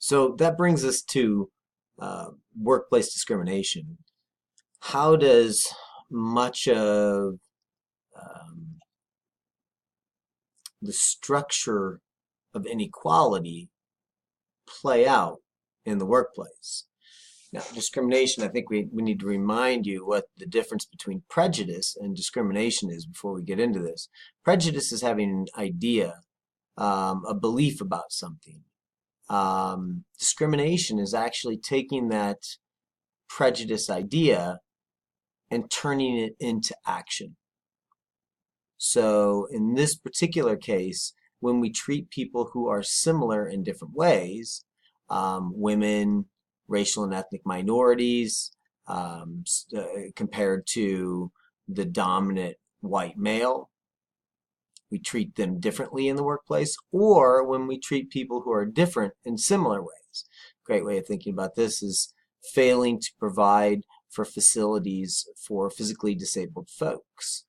So that brings us to workplace discrimination. How does much of um, the structure of inequality play out in the workplace? Now, discrimination, I think we need to remind you what the difference between prejudice and discrimination is before we get into this. Prejudice is having an idea, a belief about something. Discrimination is actually taking that prejudice idea and turning it into action. So in this particular case, when we treat people who are similar in different ways, women, racial and ethnic minorities, compared to the dominant white male, we treat them differently in the workplace, or when we treat people who are different in similar ways. Great way of thinking about this is failing to provide for facilities for physically disabled folks.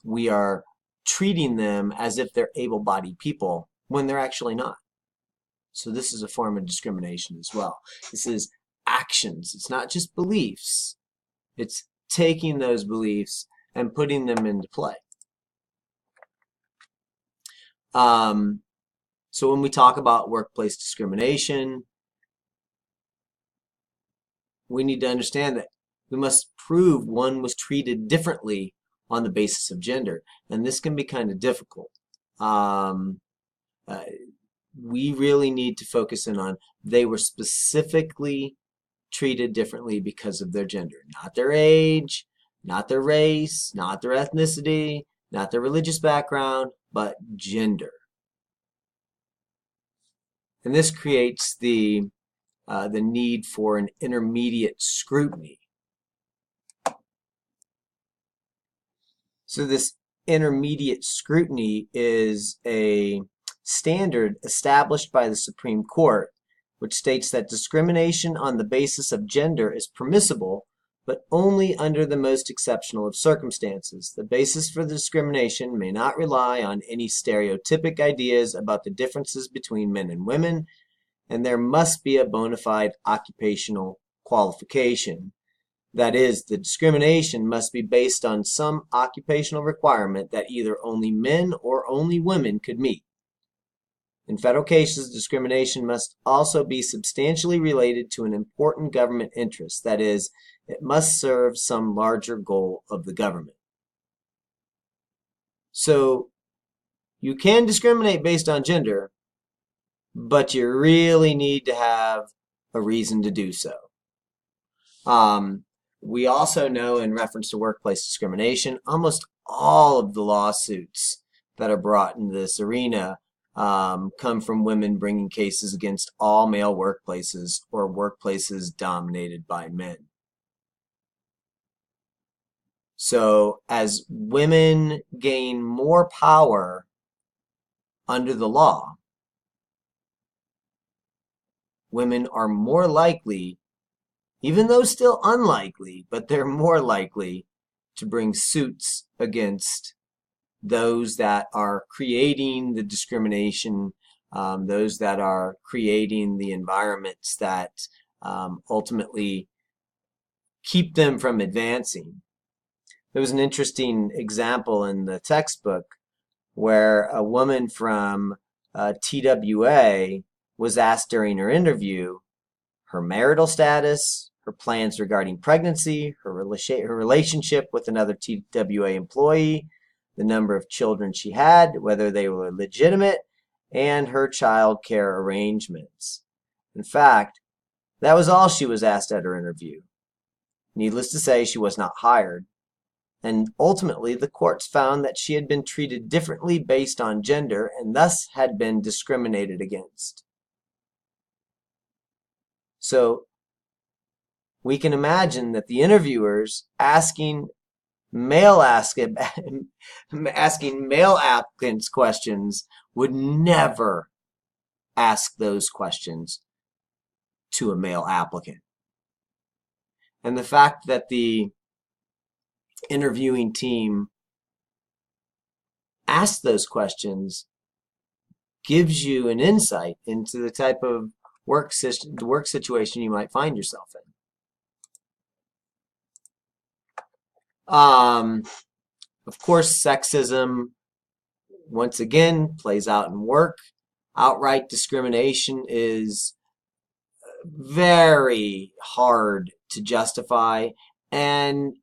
We are treating them as if they're able-bodied people when they're actually not. So this is a form of discrimination as well. This is actions. It's not just beliefs. It's taking those beliefs and putting them into play. So when we talk about workplace discrimination, we need to understand that we must prove one was treated differently on the basis of gender, and this can be kind of difficult. We really need to focus in on they were specifically treated differently because of their gender, not their age, not their race, not their ethnicity, not their religious background, but gender. And this creates the need for an intermediate scrutiny. So this intermediate scrutiny is a standard established by the Supreme Court, which states that discrimination on the basis of gender is permissible, but only under the most exceptional of circumstances. The basis for the discrimination may not rely on any stereotypic ideas about the differences between men and women, and there must be a bona fide occupational qualification. That is, the discrimination must be based on some occupational requirement that either only men or only women could meet. In federal cases, discrimination must also be substantially related to an important government interest. That is, it must serve some larger goal of the government. So you can discriminate based on gender, but you really need to have a reason to do so. We also know, in reference to workplace discrimination, almost all of the lawsuits that are brought into this arena come from women bringing cases against all male workplaces or workplaces dominated by men. So as women gain more power under the law, women are more likely, even though still unlikely, but they're more likely to bring suits against those that are creating the discrimination, those that are creating the environments that ultimately keep them from advancing. There was an interesting example in the textbook where a woman from TWA was asked during her interview her marital status, her plans regarding pregnancy, her relationship with another TWA employee, the number of children she had, whether they were legitimate, and her child care arrangements. In fact, that was all she was asked at her interview. Needless to say, she was not hired. And ultimately, the courts found that she had been treated differently based on gender and thus had been discriminated against. So we can imagine that the interviewers asking male applicants questions would never ask those questions to a male applicant. And the fact that the interviewing team asked those questions gives you an insight into the type of work situation you might find yourself in. Of course, sexism, once again, plays out in work. Outright discrimination is very hard to justify, and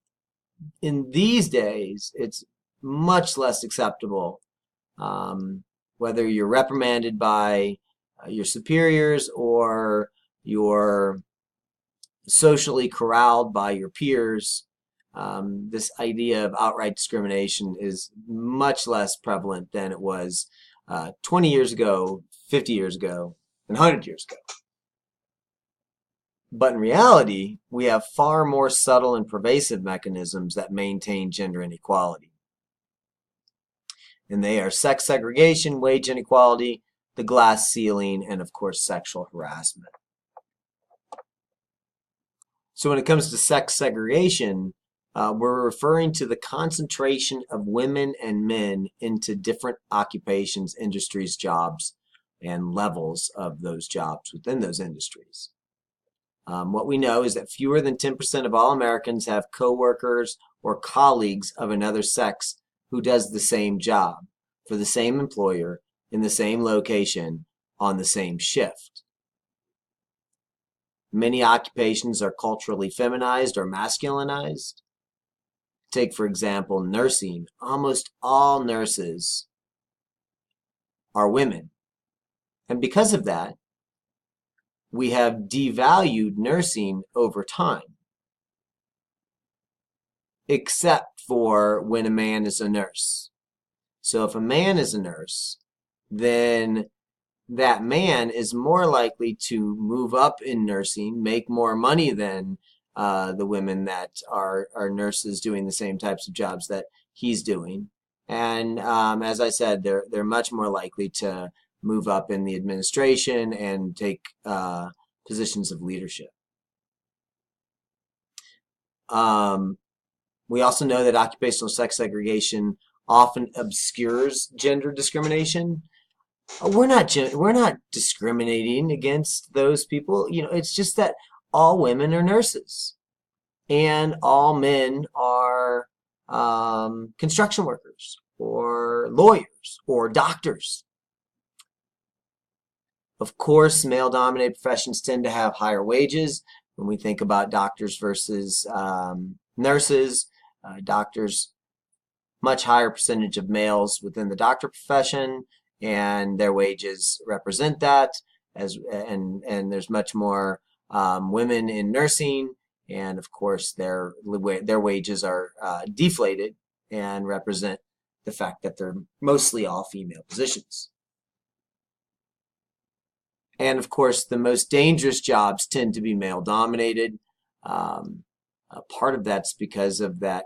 in these days, it's much less acceptable, whether you're reprimanded by your superiors or you're socially corralled by your peers. This idea of outright discrimination is much less prevalent than it was 20 years ago, 50 years ago, and 100 years ago. But in reality, we have far more subtle and pervasive mechanisms that maintain gender inequality. And they are sex segregation, wage inequality, the glass ceiling, and of course, sexual harassment. So when it comes to sex segregation, we're referring to the concentration of women and men into different occupations, industries, jobs, and levels of those jobs within those industries. What we know is that fewer than 10% of all Americans have coworkers or colleagues of another sex who does the same job for the same employer in the same location on the same shift. Many occupations are culturally feminized or masculinized. Take, for example, nursing. Almost all nurses are women. And because of that, we have devalued nursing over time, except for when a man is a nurse. So if a man is a nurse, then that man is more likely to move up in nursing, make more money than the women that are nurses doing the same types of jobs that he's doing. And as I said, they're much more likely to move up in the administration and take positions of leadership. We also know that occupational sex segregation often obscures gender discrimination. We're not discriminating against those people. It's just that all women are nurses and all men are construction workers or lawyers or doctors. Of course, male-dominated professions tend to have higher wages. When we think about doctors versus nurses, doctors, much higher percentage of males within the doctor profession, and their wages represent that. And there's much more women in nursing, and of course their wages are deflated and represent the fact that they're mostly all female positions. And of course, the most dangerous jobs tend to be male dominated. Part of that's because of that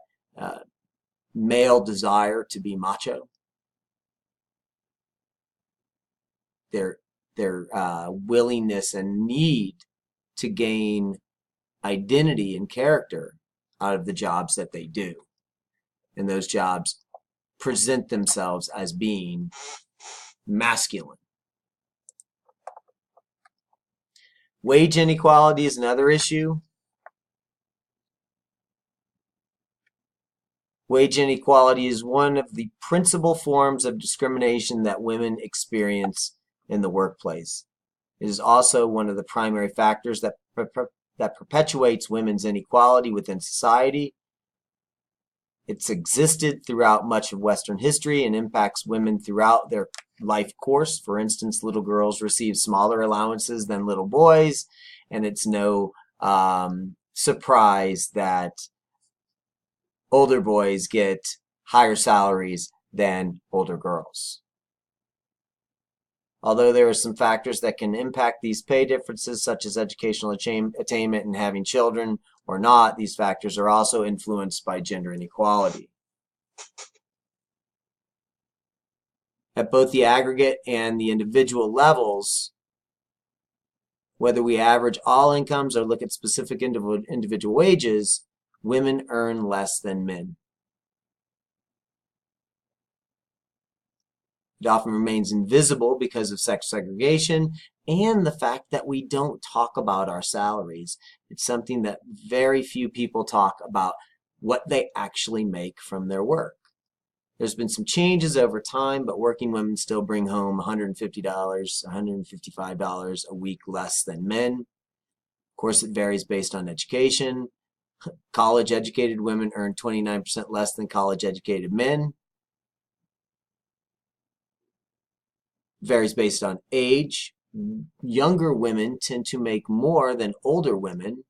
male desire to be macho. Their willingness and need to gain identity and character out of the jobs that they do. And those jobs present themselves as being masculine. Wage inequality is another issue. Wage inequality is one of the principal forms of discrimination that women experience in the workplace. It is also one of the primary factors that perpetuates women's inequality within society. It's existed throughout much of Western history and impacts women throughout their life course. For instance, little girls receive smaller allowances than little boys, and it's no surprise that older boys get higher salaries than older girls. Although there are some factors that can impact these pay differences, such as educational attainment and having children or not, these factors are also influenced by gender inequality. At both the aggregate and the individual levels, whether we average all incomes or look at specific individual wages, women earn less than men. It often remains invisible because of sex segregation and the fact that we don't talk about our salaries. It's something that very few people talk about, what they actually make from their work. There's been some changes over time, but working women still bring home $150, $155 a week less than men. Of course, it varies based on education. College-educated women earn 29% less than college-educated men. Varies based on age. Younger women tend to make more than older women,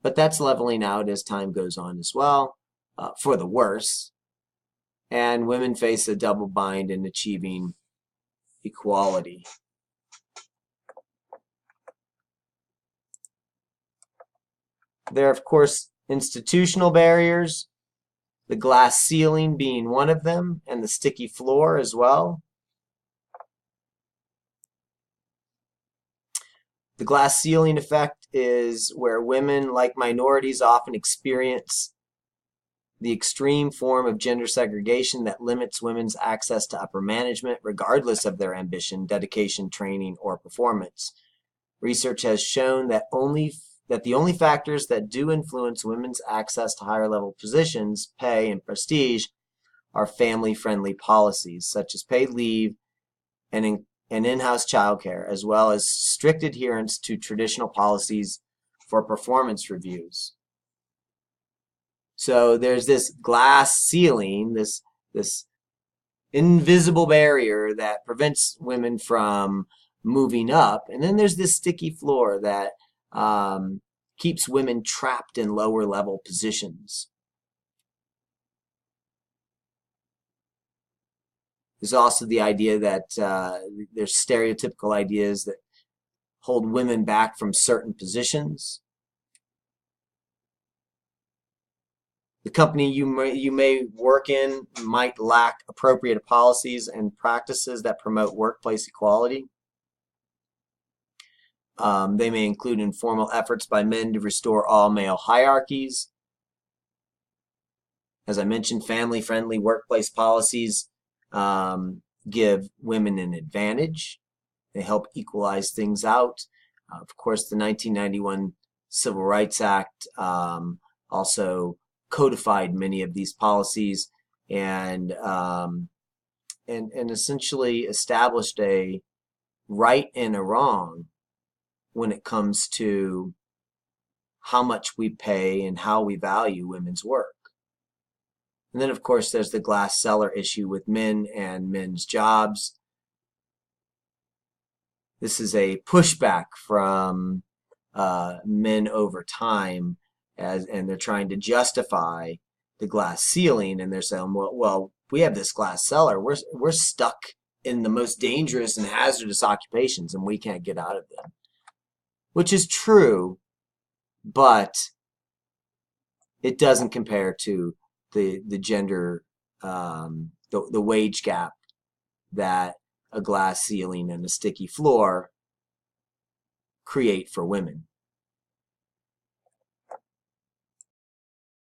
but that's leveling out as time goes on as well, for the worse. And women face a double bind in achieving equality. There are, of course, institutional barriers, the glass ceiling being one of them, and the sticky floor as well. The glass ceiling effect is where women, like minorities, often experience the extreme form of gender segregation that limits women's access to upper management, regardless of their ambition, dedication, training, or performance. Research has shown that the only factors that do influence women's access to higher level positions, pay, and prestige are family-friendly policies, such as paid leave and in-house childcare, as well as strict adherence to traditional policies for performance reviews. So there's this glass ceiling, this invisible barrier that prevents women from moving up, and then there's this sticky floor that keeps women trapped in lower level positions. There's also the idea that there's stereotypical ideas that hold women back from certain positions. The company you may work in might lack appropriate policies and practices that promote workplace equality. They may include informal efforts by men to restore all male hierarchies. As I mentioned, family-friendly workplace policies give women an advantage. They help equalize things out. Of course, the 1991 Civil Rights Act also codified many of these policies and essentially established a right and a wrong when it comes to how much we pay and how we value women's work. And then, of course, there's the glass cellar issue with men and men's jobs. This is a pushback from men over time, and they're trying to justify the glass ceiling, and they're saying, well, we have this glass cellar. We're stuck in the most dangerous and hazardous occupations, and we can't get out of them. Which is true, but it doesn't compare to the gender, the wage gap that a glass ceiling and a sticky floor create for women.